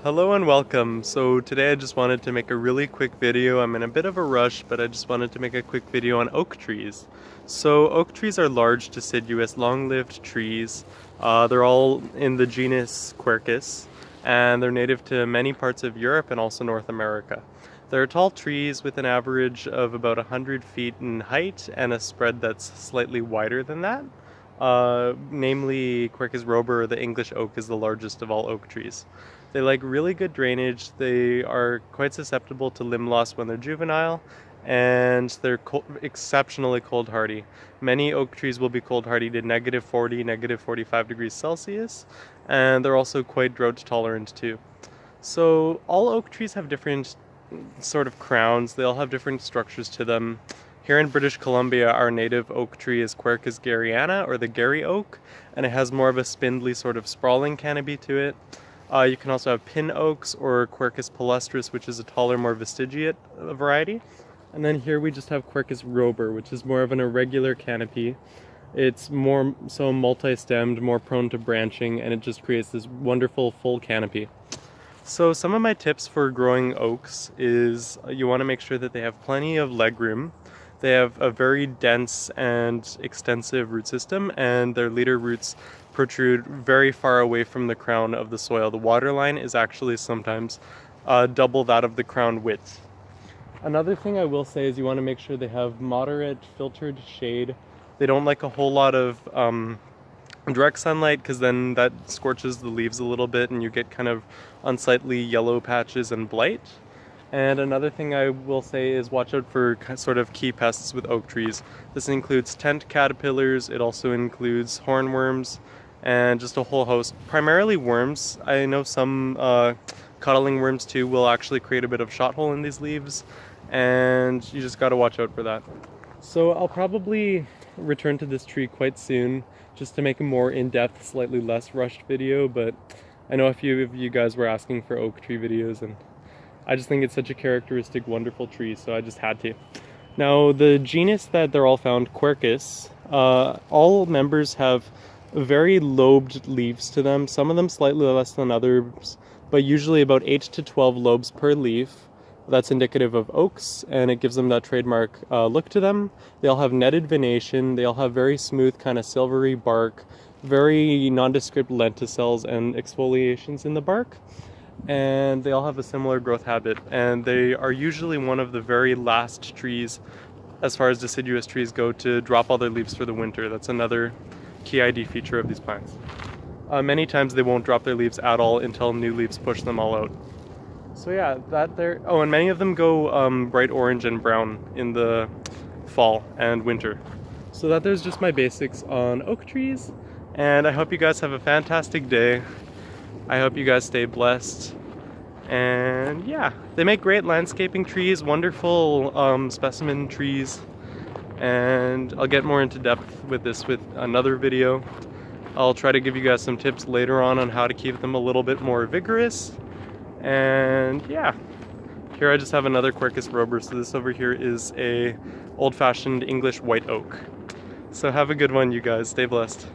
Hello and welcome. So today I just wanted to make a really quick video. I'm in a bit of a rush, but I just wanted to make a quick video on oak trees. So oak trees are large, deciduous, long-lived trees. They're all in the genus Quercus, and they're native to many parts of Europe and also North America. They're tall trees with an average of about 100 feet in height and a spread that's slightly wider than that. Namely, Quercus robur, the English oak, is the largest of all oak trees. They like really good drainage, they are quite susceptible to limb loss when they're juvenile, and they're exceptionally cold hardy. Many oak trees will be cold hardy to -40, -45 degrees Celsius, and they're also quite drought tolerant too. So all oak trees have different sort of crowns, they all have different structures to them. Here in British Columbia, our native oak tree is Quercus garryana, or the Garry oak, and it has more of a spindly sort of sprawling canopy to it. You can also have pin oaks or Quercus palustris, which is a taller, more vestigiate variety. And then here we just have Quercus robur, which is more of an irregular canopy. It's more so multi-stemmed, more prone to branching, and it just creates this wonderful full canopy. So some of my tips for growing oaks is you want to make sure that they have plenty of leg room. They have a very dense and extensive root system, and their leader roots protrude very far away from the crown of the soil. The water line is actually sometimes double that of the crown width. Another thing I will say is you want to make sure they have moderate filtered shade. They don't like a whole lot of direct sunlight, because then that scorches the leaves a little bit and you get kind of unsightly yellow patches and blight. And another thing I will say is watch out for sort of key pests with oak trees. This includes tent caterpillars, it also includes hornworms, and just a whole host. Primarily worms. I know some cuddling worms too will actually create a bit of shot hole in these leaves, and you just gotta watch out for that. So I'll probably return to this tree quite soon, just to make a more in-depth, slightly less rushed video, but I know a few of you guys were asking for oak tree videos, and I just think it's such a characteristic, wonderful tree, so I just had to. Now, the genus that they're all found, Quercus, all members have very lobed leaves to them, some of them slightly less than others, but usually about 8 to 12 lobes per leaf. That's indicative of oaks, and it gives them that trademark look to them. They all have netted venation, they all have very smooth, kind of silvery bark, very nondescript lenticels and exfoliations in the bark. And they all have a similar growth habit, and they are usually one of the very last trees, as far as deciduous trees go, to drop all their leaves for the winter. That's another key ID feature of these plants. Many times they won't drop their leaves at all until new leaves push them all out. So yeah, that there. Oh, and many of them go bright orange and brown in the fall and winter. So that there's just my basics on oak trees, and I hope you guys have a fantastic day. I hope you guys stay blessed, and yeah, they make great landscaping trees, wonderful specimen trees, and I'll get more into depth with this with another video. I'll try to give you guys some tips later on how to keep them a little bit more vigorous, and yeah, here I just have another Quercus robur. So this over here is a old-fashioned English white oak. So have a good one, you guys. Stay blessed.